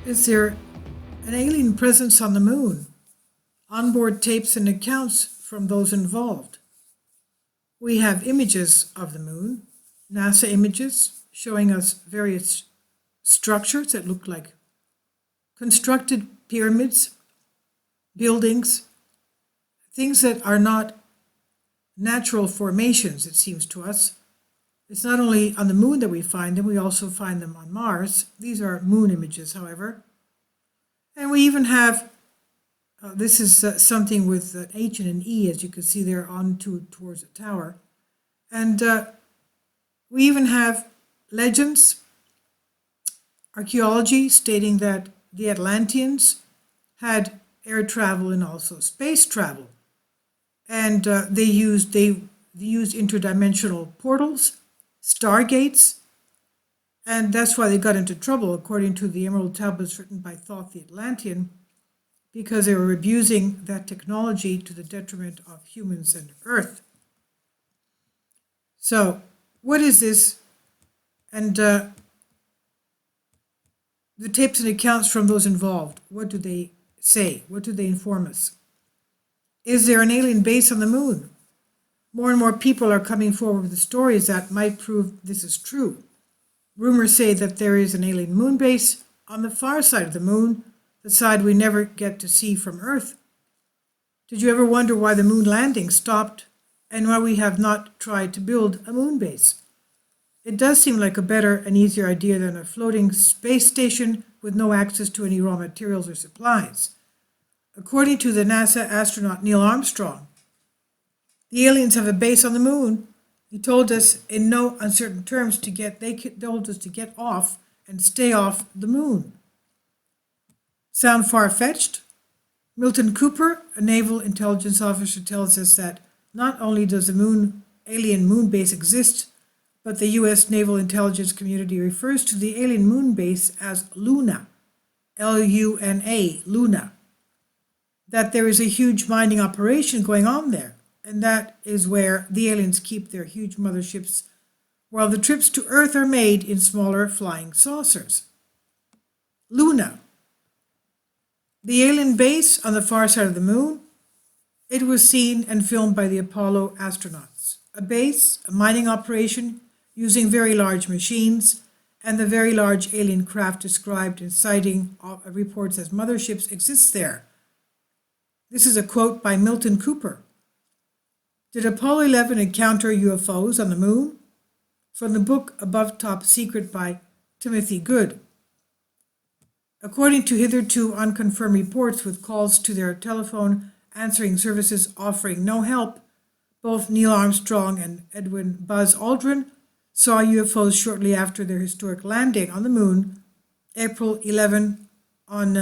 Is there an alien presence on the moon? Onboard tapes and accounts from those involved. We have images of the moon, NASA images showing us various structures that look like constructed pyramids, buildings, things that are not natural formations, it seems to us. It's not only on the moon that we find them, we also find them on Mars. These are moon images, however. And we even have, this is something with an H and an E, as you can see there, towards the tower. And we even have legends, archaeology stating that the Atlanteans had air travel and also space travel. And they used interdimensional portals, stargates, and that's why they got into trouble, according to the Emerald Tablets written by Thoth the Atlantean, because they were abusing that technology to the detriment of humans and Earth. So, what is this? And the tapes and accounts from those involved, what do they say? What do they inform us? Is there an alien base on the moon? More and more people are coming forward with stories that might prove this is true. Rumors say that there is an alien moon base on the far side of the moon, the side we never get to see from Earth. Did you ever wonder why the moon landing stopped and why we have not tried to build a moon base? It does seem like a better and easier idea than a floating space station with no access to any raw materials or supplies. According to the NASA astronaut Neil Armstrong, the aliens have a base on the moon. He told us in no uncertain terms they told us to get off and stay off the moon. Sound far-fetched? Milton Cooper, a naval intelligence officer, tells us that not only does the alien moon base exist, but the U.S. naval intelligence community refers to the alien moon base as Luna, L-U-N-A, Luna. That there is a huge mining operation going on there, and that is where the aliens keep their huge motherships, while the trips to Earth are made in smaller flying saucers. Luna, the alien base on the far side of the moon, it was seen and filmed by the Apollo astronauts. A base, a mining operation using very large machines, and the very large alien craft described in sighting reports as motherships exists there. This is a quote by Milton Cooper. Did Apollo 11 encounter UFOs on the moon? From the book Above Top Secret by Timothy Good. According to hitherto unconfirmed reports with calls to their telephone answering services offering no help, both Neil Armstrong and Edwin Buzz Aldrin saw UFOs shortly after their historic landing on the moon, Apollo 11, on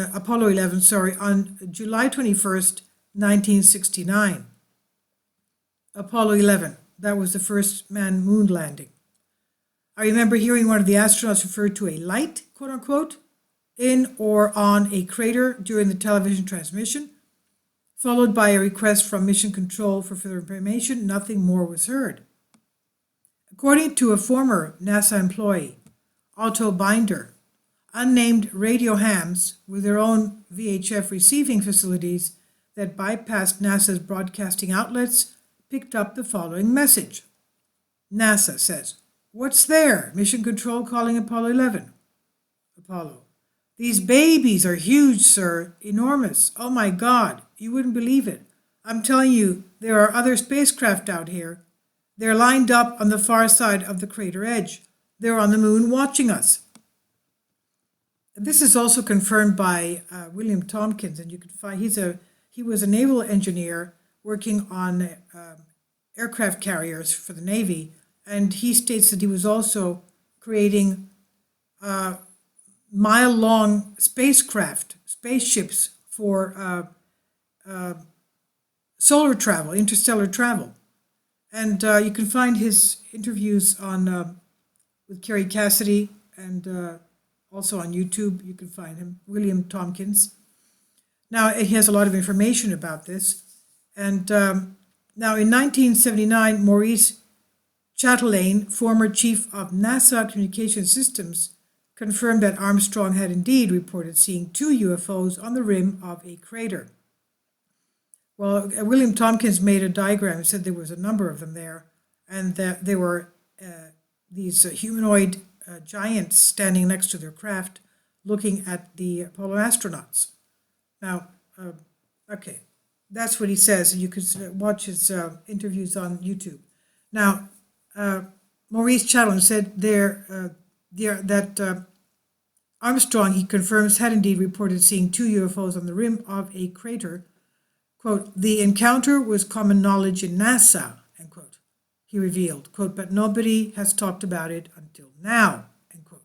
July 21st, 1969. Apollo 11, that was the first manned moon landing. I remember hearing one of the astronauts refer to a light, quote unquote, in or on a crater during the television transmission, followed by a request from Mission Control for further information. Nothing more was heard. According to a former NASA employee, Otto Binder, unnamed radio hams with their own VHF receiving facilities that bypassed NASA's broadcasting outlets picked up the following message. NASA says, "What's there? Mission Control calling Apollo 11. Apollo, these babies are huge, sir. Enormous. Oh my God, you wouldn't believe it. I'm telling you, there are other spacecraft out here. They're lined up on the far side of the crater edge. They're on the moon watching us." This is also confirmed by William Tompkins, and you can find he was a naval engineer working on aircraft carriers for the Navy, and he states that he was also creating mile-long spaceships for solar travel, interstellar travel. And you can find his interviews on with Kerry Cassidy, and also on YouTube. You can find him, William Tompkins. Now, he has a lot of information about this. And now, in 1979, Maurice Chatelain, former chief of NASA Communication Systems, confirmed that Armstrong had indeed reported seeing 2 UFOs on the rim of a crater. Well, William Tompkins made a diagram and said there was a number of them there, and that there were these humanoid giants standing next to their craft looking at the Apollo astronauts. Now, okay, that's what he says, and you can watch his interviews on YouTube. Now, Maurice Chatelain said that Armstrong, he confirms, had indeed reported seeing 2 UFOs on the rim of a crater. Quote, the encounter was common knowledge in NASA, end quote, he revealed, quote, but nobody has talked about it until now, end quote.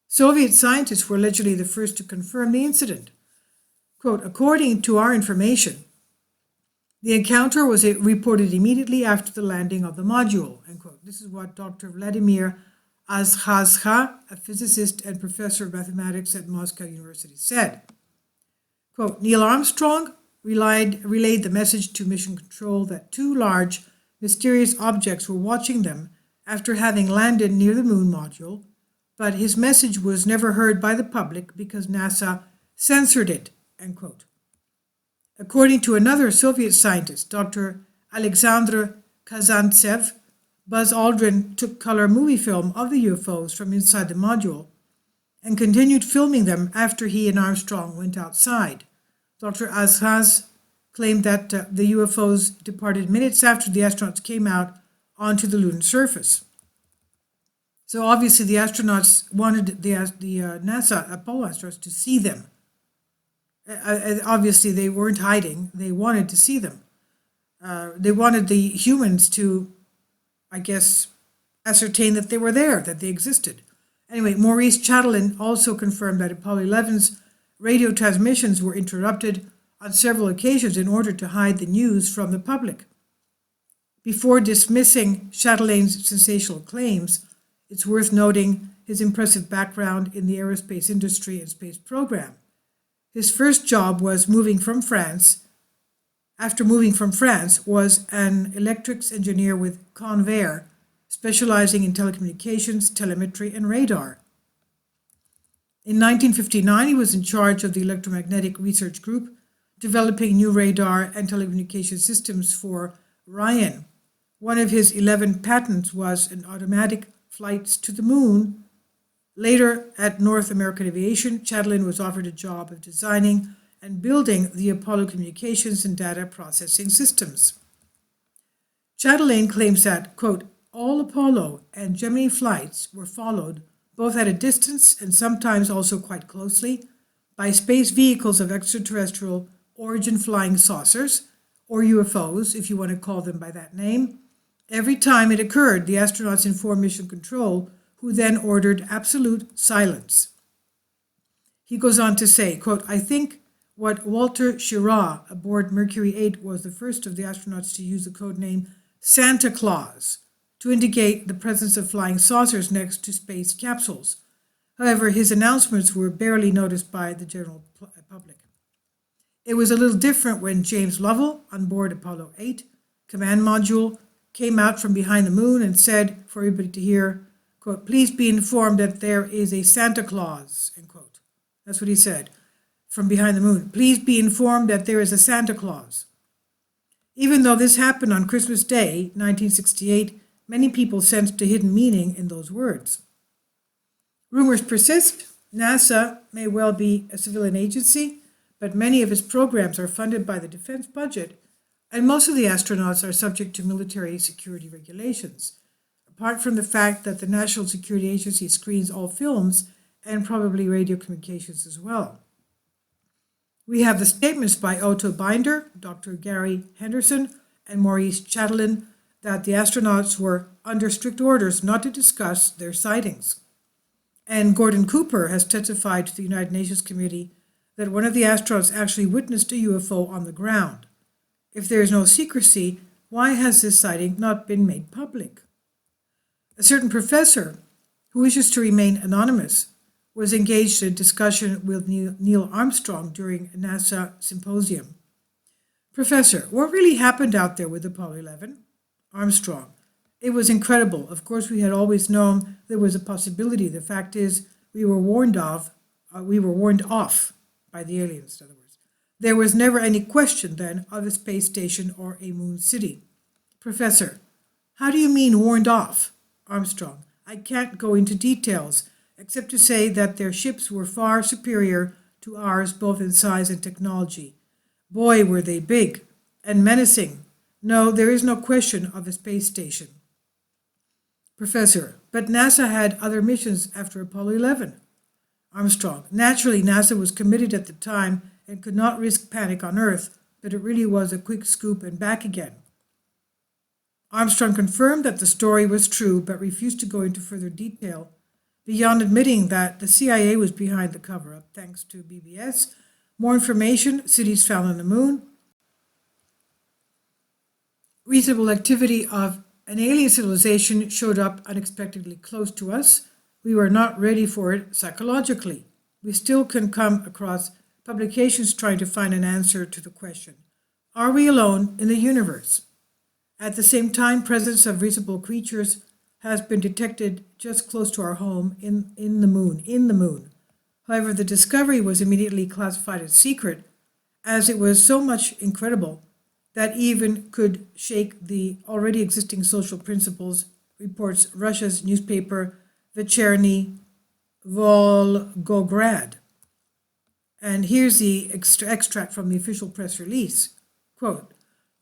Soviet scientists were allegedly the first to confirm the incident. Quote, according to our information, the encounter was reported immediately after the landing of the module, end quote. This is what Dr. Vladimir Azhazha, a physicist and professor of mathematics at Moscow University, said. Quote, Neil Armstrong relayed the message to Mission Control that 2 large, mysterious objects were watching them after having landed near the moon module, but his message was never heard by the public because NASA censored it, end quote. According to another Soviet scientist, Dr. Alexander Kazantsev, Buzz Aldrin took color movie film of the UFOs from inside the module and continued filming them after he and Armstrong went outside. Dr. Azhaz claimed that the UFOs departed minutes after the astronauts came out onto the lunar surface. So obviously the astronauts wanted the NASA Apollo astronauts to see them. Obviously they weren't hiding. They wanted to see them. They wanted the humans to, I guess, ascertain that they were there, that they existed. Anyway, Maurice Chatelain also confirmed that Apollo 11's radio transmissions were interrupted on several occasions in order to hide the news from the public. Before dismissing Chatelain's sensational claims, it's worth noting his impressive background in the aerospace industry and space program. His first job was moving from France, was an electrics engineer with Convair, specializing in telecommunications, telemetry, and radar. In 1959, he was in charge of the Electromagnetic Research Group, developing new radar and telecommunication systems for Ryan. One of his 11 patents was an automatic flights to the moon. Later, at North American Aviation, Chatelain was offered a job of designing and building the Apollo communications and data processing systems. Chatelain claims that, quote, all Apollo and Gemini flights were followed both at a distance and sometimes also quite closely by space vehicles of extraterrestrial origin flying saucers, or UFOs, if you want to call them by that name. Every time it occurred, the astronauts informed Mission Control, who then ordered absolute silence. He goes on to say, quote, I think what Walter Schirra aboard Mercury 8 was the first of the astronauts to use the code name Santa Claus to indicate the presence of flying saucers next to space capsules. However, his announcements were barely noticed by the general public. It was a little different when James Lovell, on board Apollo 8 command module, came out from behind the moon and said for everybody to hear, quote, please be informed that there is a Santa Claus, end quote. That's what he said, from behind the moon. Please be informed that there is a Santa Claus. Even though this happened on Christmas Day, 1968, many people sensed a hidden meaning in those words. Rumors persist. NASA may well be a civilian agency, but many of its programs are funded by the defense budget, and most of the astronauts are subject to military security regulations, apart from the fact that the National Security Agency screens all films and probably radio communications as well. We have the statements by Otto Binder, Dr. Gary Henderson, and Maurice Chatelain that the astronauts were under strict orders not to discuss their sightings. And Gordon Cooper has testified to the United Nations Committee that one of the astronauts actually witnessed a UFO on the ground. If there is no secrecy, why has this sighting not been made public? A certain professor, who wishes to remain anonymous, was engaged in a discussion with Neil Armstrong during a NASA symposium. Professor, what really happened out there with Apollo 11? Armstrong, it was incredible. Of course, we had always known there was a possibility. The fact is, we were warned off by the aliens, in other words. There was never any question, then, of a space station or a moon city. Professor, how do you mean warned off? Armstrong, I can't go into details, except to say that their ships were far superior to ours both in size and technology. Boy, were they big and menacing. No, there is no question of a space station. Professor, but NASA had other missions after Apollo 11. Armstrong, naturally NASA was committed at the time and could not risk panic on Earth, but it really was a quick scoop and back again. Armstrong confirmed that the story was true, but refused to go into further detail, beyond admitting that the CIA was behind the cover-up, thanks to BBS. More information, cities found on the moon, reasonable activity of an alien civilization showed up unexpectedly close to us. We were not ready for it psychologically. We still can come across publications trying to find an answer to the question, are we alone in the universe? At the same time, presence of reasonable creatures has been detected just close to our home in the moon. However, the discovery was immediately classified as secret, as it was so much incredible that even could shake the already existing social principles, reports Russia's newspaper Vechernyi Volgograd. And here's the extract from the official press release. Quote,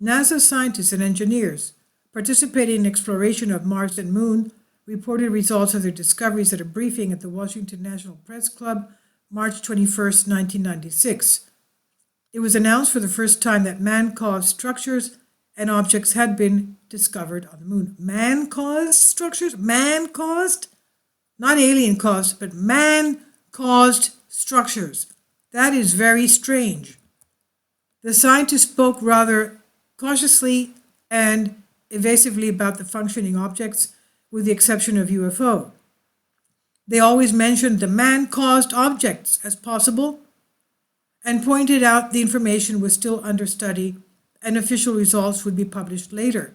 NASA scientists and engineers participating in exploration of Mars and Moon reported results of their discoveries at a briefing at the Washington National Press Club, March 21st, 1996. It was announced for the first time that man-caused structures and objects had been discovered on the moon. Man-caused structures? Man-caused? Not alien-caused, but man-caused structures. That is very strange. The scientists spoke rather cautiously and evasively about the functioning objects, with the exception of UFO. They always mentioned the man-caused objects as possible and pointed out the information was still under study and official results would be published later.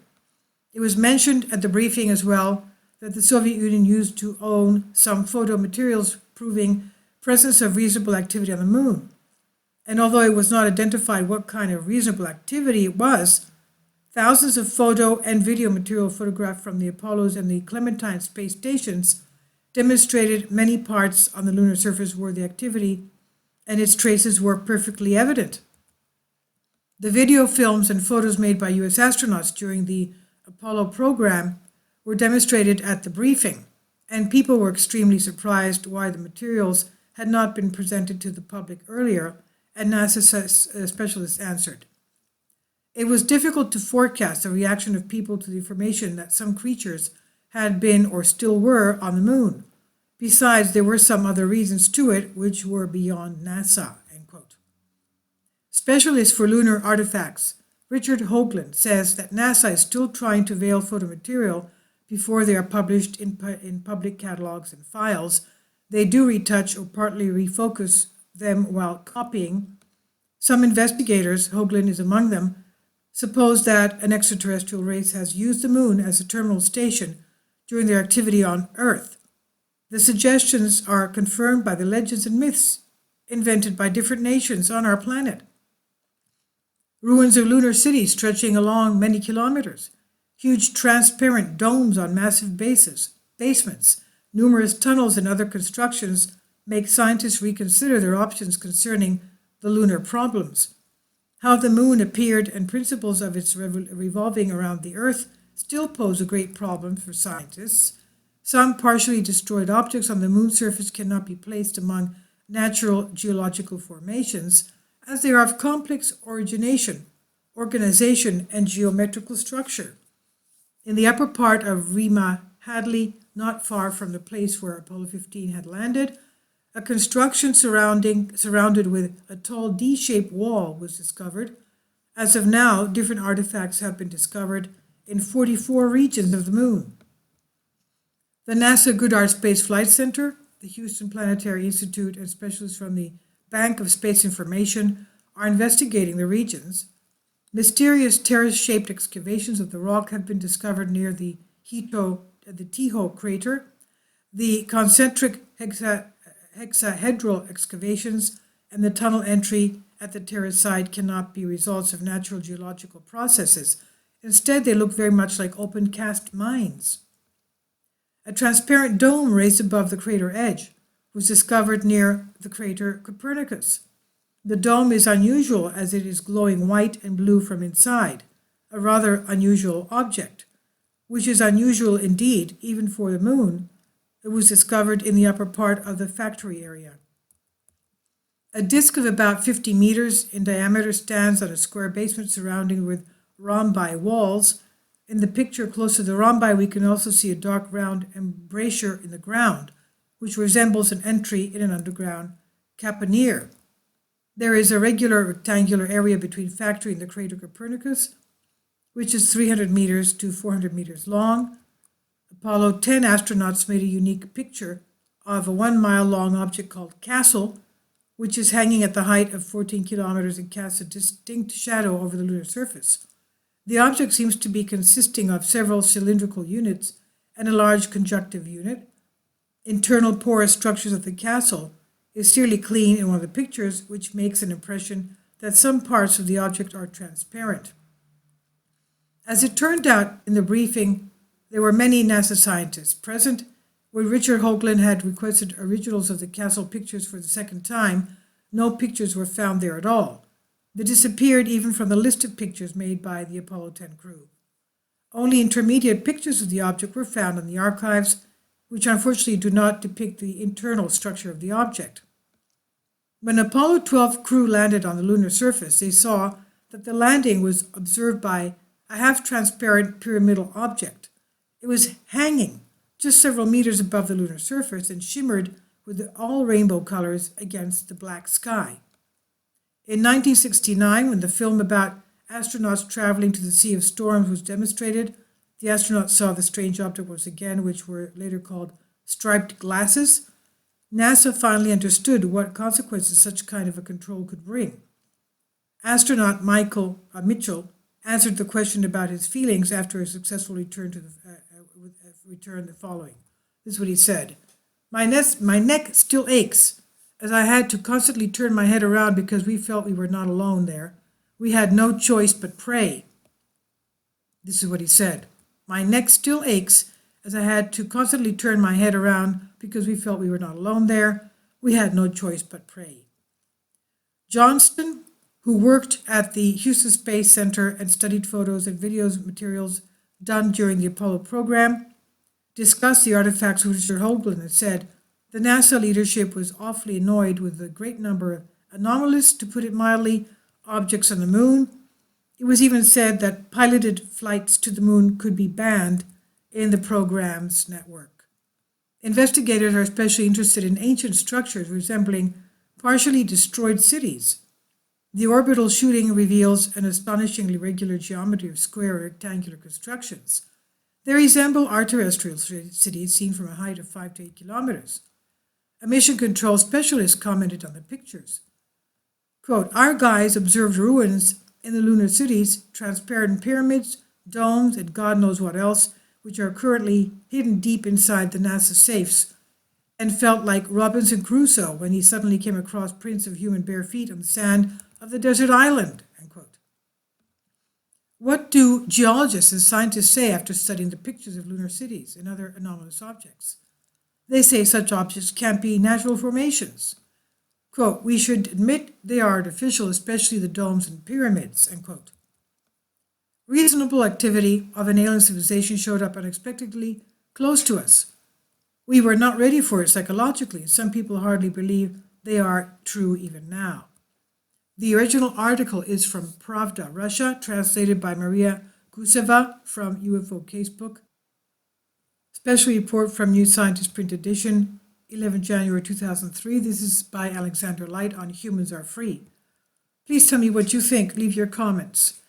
It was mentioned at the briefing as well that the Soviet Union used to own some photo materials proving presence of reasonable activity on the moon. And although it was not identified what kind of reasonable activity it was, thousands of photo and video material photographed from the Apollos and the Clementine space stations demonstrated many parts on the lunar surface where the activity and its traces were perfectly evident. The video films and photos made by U.S. astronauts during the Apollo program were demonstrated at the briefing, and people were extremely surprised why the materials had not been presented to the public earlier, and NASA specialists answered. It was difficult to forecast the reaction of people to the information that some creatures had been or still were on the moon. Besides, there were some other reasons to it which were beyond NASA, end quote. Specialist for lunar artifacts Richard Hoagland says that NASA is still trying to veil photomaterial before they are published in public catalogs and files. They do retouch or partly refocus them while copying. Some investigators, Hoagland is among them, suppose that an extraterrestrial race has used the moon as a terminal station during their activity on Earth. The suggestions are confirmed by the legends and myths invented by different nations on our planet. Ruins of lunar cities stretching along many kilometers, huge transparent domes on massive basements, numerous tunnels and other constructions make scientists reconsider their options concerning the lunar problems. How the moon appeared and principles of its revolving around the Earth still pose a great problem for scientists. Some partially destroyed objects on the moon's surface cannot be placed among natural geological formations, as they are of complex organization, and geometrical structure. In the upper part of Rima Hadley, not far from the place where Apollo 15 had landed, a construction surrounded with a tall D-shaped wall was discovered. As of now, different artifacts have been discovered in 44 regions of the moon. The NASA Goddard Space Flight Center, the Houston Planetary Institute, and specialists from the Bank of Space Information are investigating the regions. Mysterious terrace-shaped excavations of the rock have been discovered near the Tycho crater. The concentric hexahedral excavations, and the tunnel entry at the terrace side cannot be results of natural geological processes. Instead, they look very much like open cast mines. A transparent dome raised above the crater edge was discovered near the crater Copernicus. The dome is unusual as it is glowing white and blue from inside, a rather unusual object, which is unusual indeed even for the moon. It was discovered in the upper part of the factory area. A disk of about 50 meters in diameter stands on a square basement surrounded with rhombi walls. In the picture close to the rhombi, we can also see a dark round embrasure in the ground, which resembles an entry in an underground caponniere. There is a regular rectangular area between factory and the crater Copernicus, which is 300 meters to 400 meters long. Apollo 10 astronauts made a unique picture of a 1 mile long object called Castle, which is hanging at the height of 14 kilometers and casts a distinct shadow over the lunar surface. The object seems to be consisting of several cylindrical units and a large conjunctive unit. Internal porous structures of the castle is clearly clean in one of the pictures, which makes an impression that some parts of the object are transparent. As it turned out in the briefing, there were many NASA scientists present. When Richard Hoagland had requested originals of the castle pictures for the second time, no pictures were found there at all. They disappeared even from the list of pictures made by the Apollo 10 crew. Only intermediate pictures of the object were found in the archives, which unfortunately do not depict the internal structure of the object. When Apollo 12 crew landed on the lunar surface, they saw that the landing was observed by a half-transparent pyramidal object. It was hanging just several meters above the lunar surface and shimmered with all rainbow colors against the black sky. In 1969, when the film about astronauts traveling to the Sea of Storms was demonstrated, the astronauts saw the strange object once again, which were later called striped glasses. NASA finally understood what consequences such kind of a control could bring. Astronaut Mitchell answered the question about his feelings after a successful return the following. This is what he said. My neck still aches, as I had to constantly turn my head around because we felt we were not alone there. We had no choice but pray. This is what he said. My neck still aches, as I had to constantly turn my head around because we felt we were not alone there. We had no choice but pray. Johnston, who worked at the Houston Space Center and studied photos and videos materials done during the Apollo program, discussed the artifacts with Richard Hoagland and said, the NASA leadership was awfully annoyed with the great number of anomalous, to put it mildly, objects on the moon. It was even said that piloted flights to the moon could be banned in the program's network. Investigators are especially interested in ancient structures resembling partially destroyed cities. The orbital shooting reveals an astonishingly regular geometry of square or rectangular constructions. They resemble our terrestrial cities seen from a height of 5 to 8 kilometers. A mission control specialist commented on the pictures. Quote, our guys observed ruins in the lunar cities, transparent pyramids, domes, and God knows what else, which are currently hidden deep inside the NASA safes, and felt like Robinson Crusoe when he suddenly came across prints of human bare feet on the sand of the desert island, end quote. What do geologists and scientists say after studying the pictures of lunar cities and other anomalous objects? They say such objects can't be natural formations. Quote, we should admit they are artificial, especially the domes and pyramids, end quote. Reasonable activity of an alien civilization showed up unexpectedly close to us. We were not ready for it psychologically. Some people hardly believe they are true even now. The original article is from Pravda, Russia, translated by Maria Guseva from UFO Casebook. Special report from New Scientist print edition, 11 January 2003. This is by Alexander Light on Humans Are Free. Please tell me what you think. Leave your comments.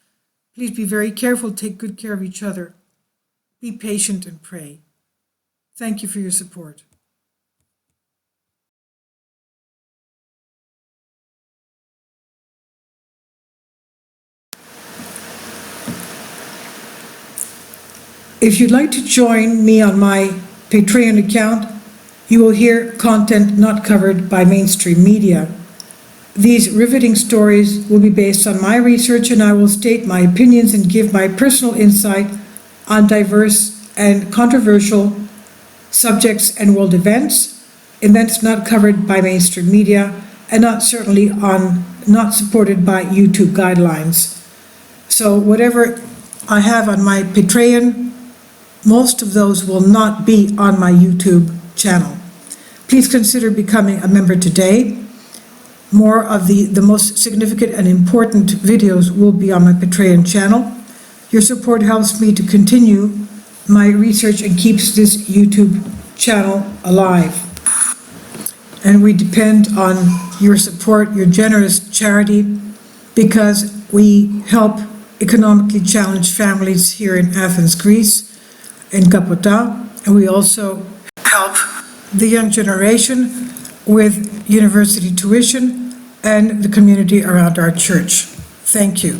Please be very careful. Take good care of each other. Be patient and pray. Thank you for your support. If you'd like to join me on my Patreon account, You will hear content not covered by mainstream media. These riveting stories will be based on my research, and I will state my opinions and give my personal insight on diverse and controversial subjects and world events not covered by mainstream media, and not supported by YouTube guidelines. So whatever I have on my Patreon, most of those will not be on my YouTube channel. Please consider becoming a member today. More of the most significant and important videos will be on my Patreon channel. Your support helps me to continue my research and keeps this YouTube channel alive. And we depend on your support, your generous charity, because we help economically challenged families here in Athens, Greece, in Kapota, and we also help the young generation with university tuition and the community around our church. Thank you.